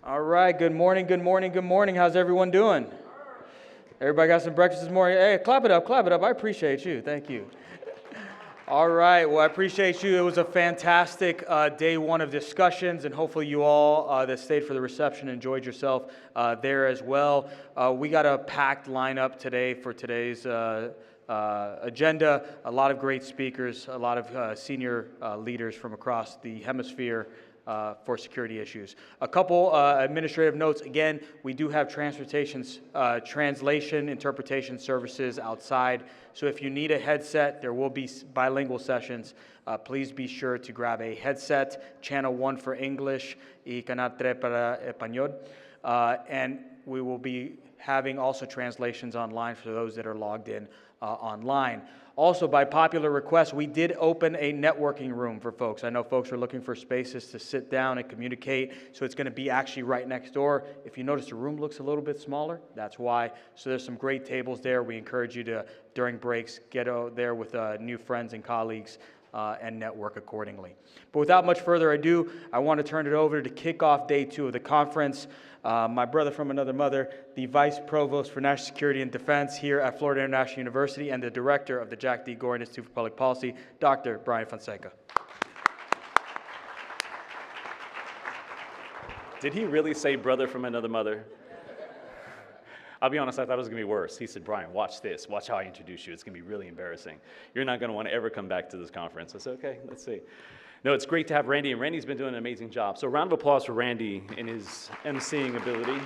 All right, good morning, good morning, good morning. How's everyone doing? Everybody got some breakfast this morning? Hey, clap it up, clap it up. I appreciate you. Thank you. All right, well, I appreciate you. It was a fantastic day one of discussions, and hopefully you all that stayed for the reception enjoyed yourself there as well. We got a packed lineup today for today's agenda. A lot of great speakers, a lot of senior leaders from across the hemisphere for security issues. A couple administrative notes. Again, we do have translation, interpretation services outside. So if you need a headset, there will be bilingual sessions. Please be sure to grab a headset, channel 1 for English, y canal 3 para español. And we will be having also translations online for those that are logged in online. Also, by popular request, we did open a networking room for folks. I know folks are looking for spaces to sit down and communicate, so it's going to be actually right next door. If you notice the room looks a little bit smaller, that's why. So there's some great tables there. We encourage you to, during breaks, get out there with new friends and colleagues and network accordingly. But without much further ado, I want to turn it over to kick off day 2 of the conference. My brother from another mother, the Vice Provost for National Security and Defense here at Florida International University and the Director of the Jack D. Gordon Institute for Public Policy, Dr. Brian Fonseca. Did he really say brother from another mother? I'll be honest, I thought it was going to be worse. He said, Brian, watch this. Watch how I introduce you. It's going to be really embarrassing. You're not going to want to ever come back to this conference. I said, okay, let's see. No, it's great to have Randy, and Randy's been doing an amazing job. So a round of applause for Randy and his emceeing ability.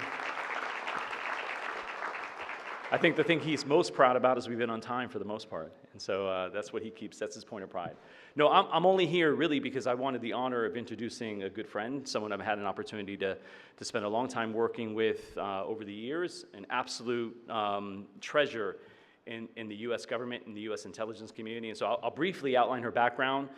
I think the thing he's most proud about is we've been on time for the most part. And so that's what he keeps, that's his point of pride. No, I'm only here really because I wanted the honor of introducing a good friend, someone I've had an opportunity to spend a long time working with over the years, an absolute treasure in the U.S. government, in the U.S. intelligence community. And so I'll briefly outline her background.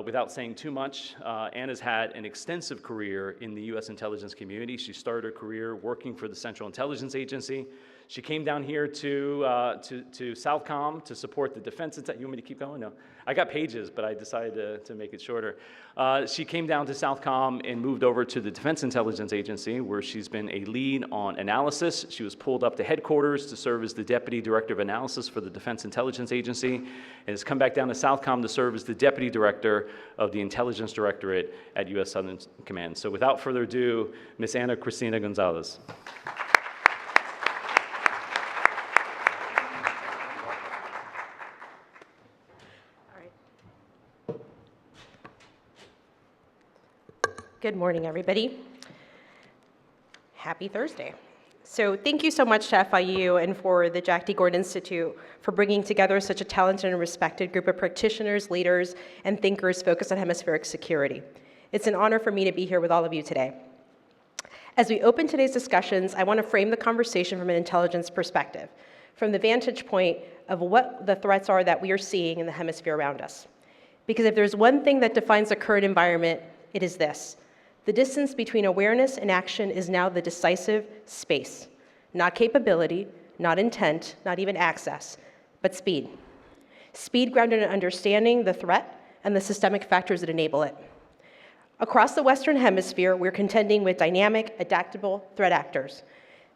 Without saying too much, Anna's had an extensive career in the U.S. intelligence community. She started her career working for the Central Intelligence Agency. She came down here to Southcom to support the defense. You want me to keep going? No. I got pages, but I decided to make it shorter. She came down to Southcom and moved over to the Defense Intelligence Agency, where she's been a lead on analysis. She was pulled up to headquarters to serve as the Deputy Director of Analysis for the Defense Intelligence Agency, and has come back down to Southcom to serve as the Deputy Director of the Intelligence Directorate at U.S. Southern Command. So without further ado, Ms. Ana Cristina Gonzalez. Good morning, everybody. Happy Thursday. So thank you so much to FIU and for the Jack D. Gordon Institute for bringing together such a talented and respected group of practitioners, leaders, and thinkers focused on hemispheric security. It's an honor for me to be here with all of you today. As we open today's discussions, I want to frame the conversation from an intelligence perspective, from the vantage point of what the threats are that we are seeing in the hemisphere around us. Because if there's one thing that defines the current environment, it is this. The distance between awareness and action is now the decisive space. Not capability, not intent, not even access, but speed. Speed grounded in understanding the threat and the systemic factors that enable it. Across the Western Hemisphere, we're contending with dynamic, adaptable threat actors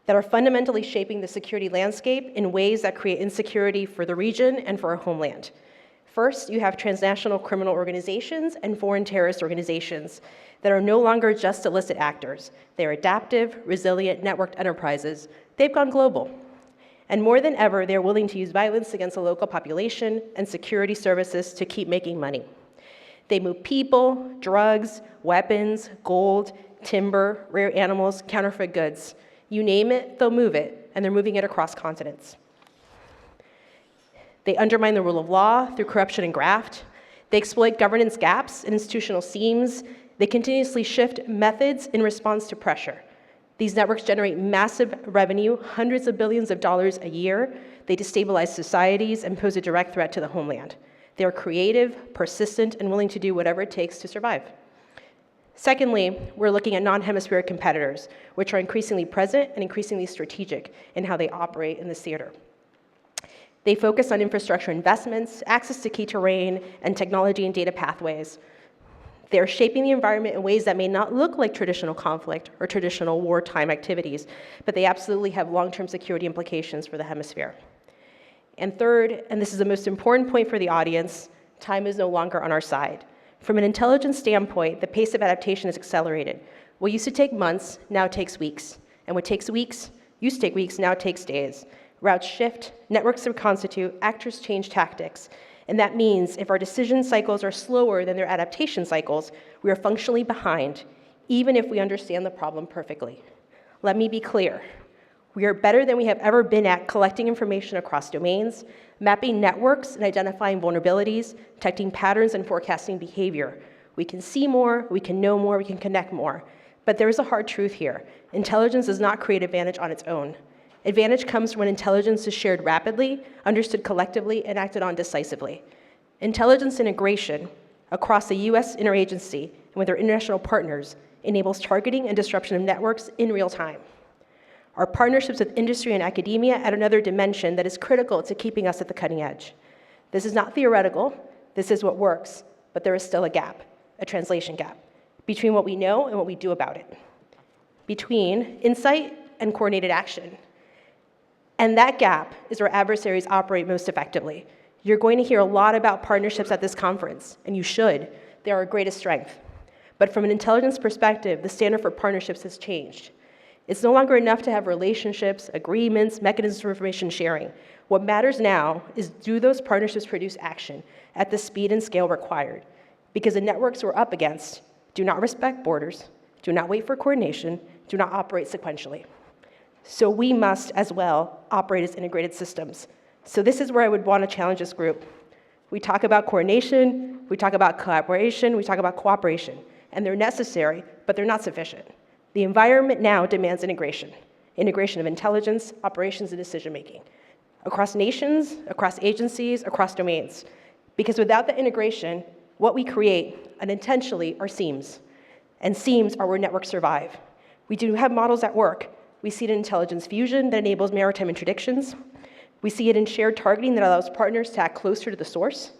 that are fundamentally shaping the security landscape in ways that create insecurity for the region and for our homeland. First, you have transnational criminal organizations and foreign terrorist organizations that are no longer just illicit actors. They are adaptive, resilient, networked enterprises. They've gone global. And more than ever, they're willing to use violence against the local population and security services to keep making money. They move people, drugs, weapons, gold, timber, rare animals, counterfeit goods. You name it, they'll move it, and they're moving it across continents. They undermine the rule of law through corruption and graft. They exploit governance gaps and institutional seams. They continuously shift methods in response to pressure. These networks generate massive revenue, hundreds of billions of dollars a year. They destabilize societies and pose a direct threat to the homeland. They are creative, persistent, and willing to do whatever it takes to survive. Secondly, we're looking at non-hemispheric competitors, which are increasingly present and increasingly strategic in how they operate in this theater. They focus on infrastructure investments, access to key terrain, and technology and data pathways. They are shaping the environment in ways that may not look like traditional conflict or traditional wartime activities, but they absolutely have long-term security implications for the hemisphere. And third, and this is the most important point for the audience, time is no longer on our side. From an intelligence standpoint, the pace of adaptation is accelerated. What used to take months now takes weeks. And what takes weeks, used to take weeks, now takes days. Routes shift, networks reconstitute, actors change tactics. And that means if our decision cycles are slower than their adaptation cycles, we are functionally behind, even if we understand the problem perfectly. Let me be clear. We are better than we have ever been at collecting information across domains, mapping networks and identifying vulnerabilities, detecting patterns and forecasting behavior. We can see more, we can know more, we can connect more. But there is a hard truth here. Intelligence does not create advantage on its own. Advantage comes when intelligence is shared rapidly, understood collectively, and acted on decisively. Intelligence integration across the US interagency and with our international partners enables targeting and disruption of networks in real time. Our partnerships with industry and academia add another dimension that is critical to keeping us at the cutting edge. This is not theoretical, this is what works, but there is still a gap, a translation gap, between what we know and what we do about it, between insight and coordinated action. And that gap is where adversaries operate most effectively. You're going to hear a lot about partnerships at this conference, and you should. They are our greatest strength. But from an intelligence perspective, the standard for partnerships has changed. It's no longer enough to have relationships, agreements, mechanisms for information sharing. What matters now is, do those partnerships produce action at the speed and scale required? Because the networks we're up against do not respect borders, do not wait for coordination, do not operate sequentially. So we must, as well, operate as integrated systems. So this is where I would want to challenge this group. We talk about coordination, we talk about collaboration, we talk about cooperation, and they're necessary, but they're not sufficient. The environment now demands integration of intelligence, operations, and decision-making, across nations, across agencies, across domains. Because without the integration, what we create, unintentionally, are seams. And seams are where networks survive. We do have models at work. We see it in intelligence fusion that enables maritime interdictions. We see it in shared targeting that allows partners to act closer to the source.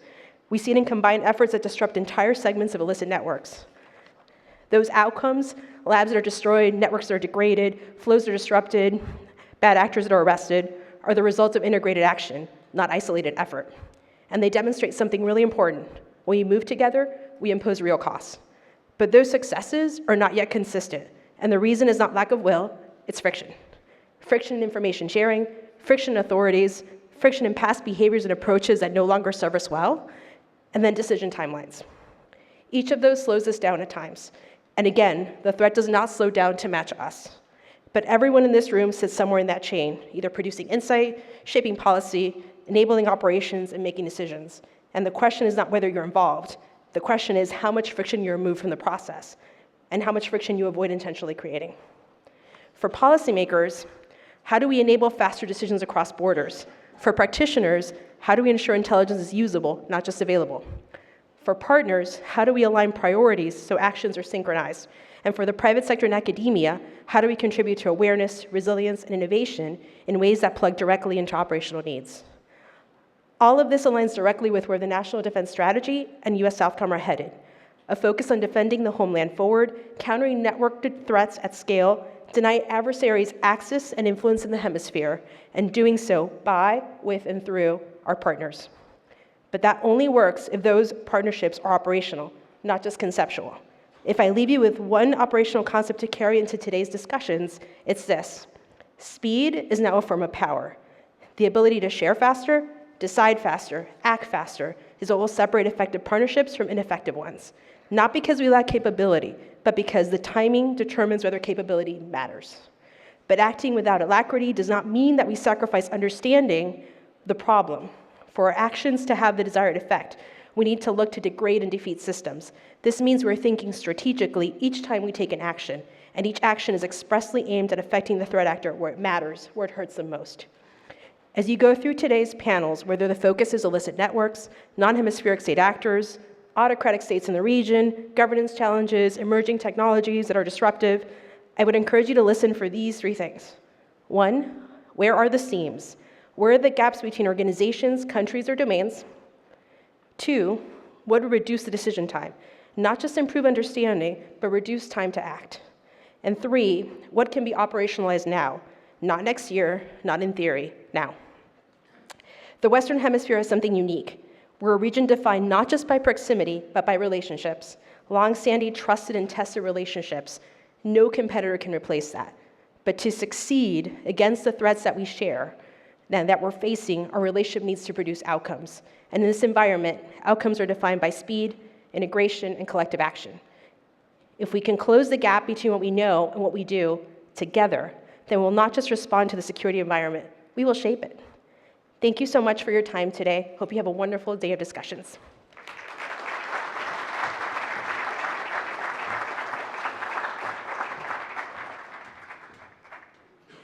We see it in combined efforts that disrupt entire segments of illicit networks. Those outcomes, labs that are destroyed, networks that are degraded, flows that are disrupted, bad actors that are arrested, are the result of integrated action, not isolated effort. And they demonstrate something really important. When we move together, we impose real costs. But those successes are not yet consistent. And the reason is not lack of will, it's friction. Friction in information sharing, friction in authorities, friction in past behaviors and approaches that no longer serve us well, and then decision timelines. Each of those slows us down at times. And again, the threat does not slow down to match us. But everyone in this room sits somewhere in that chain, either producing insight, shaping policy, enabling operations, and making decisions. And the question is not whether you're involved. The question is how much friction you remove from the process, and how much friction you avoid intentionally creating. For policymakers, how do we enable faster decisions across borders? For practitioners, how do we ensure intelligence is usable, not just available? For partners, how do we align priorities so actions are synchronized? And for the private sector and academia, how do we contribute to awareness, resilience, and innovation in ways that plug directly into operational needs? All of this aligns directly with where the National Defense Strategy and US Southcom are headed. A focus on defending the homeland forward, countering networked threats at scale, deny adversaries access and influence in the hemisphere, and doing so by, with, and through our partners. But that only works if those partnerships are operational, not just conceptual. If I leave you with one operational concept to carry into today's discussions, it's this. Speed is now a form of power. The ability to share faster, decide faster, act faster is what will separate effective partnerships from ineffective ones. Not because we lack capability, but because the timing determines whether capability matters. But acting without alacrity does not mean that we sacrifice understanding the problem. For our actions to have the desired effect, we need to look to degrade and defeat systems. This means we're thinking strategically each time we take an action, and each action is expressly aimed at affecting the threat actor where it matters, where it hurts them most. As you go through today's panels, whether the focus is illicit networks, non-hemispheric state actors, autocratic states in the region, governance challenges, emerging technologies that are disruptive, I would encourage you to listen for these three things. One, where are the seams? Where are the gaps between organizations, countries, or domains? Two, what would reduce the decision time? Not just improve understanding, but reduce time to act. And 3, what can be operationalized now? Not next year, not in theory, now. The Western Hemisphere has something unique. We're a region defined not just by proximity, but by relationships. Long-standing, trusted, and tested relationships. No competitor can replace that. But to succeed against the threats that we share and that we're facing, our relationship needs to produce outcomes. And in this environment, outcomes are defined by speed, integration, and collective action. If we can close the gap between what we know and what we do together, then we'll not just respond to the security environment, we will shape it. Thank you so much for your time today. Hope you have a wonderful day of discussions.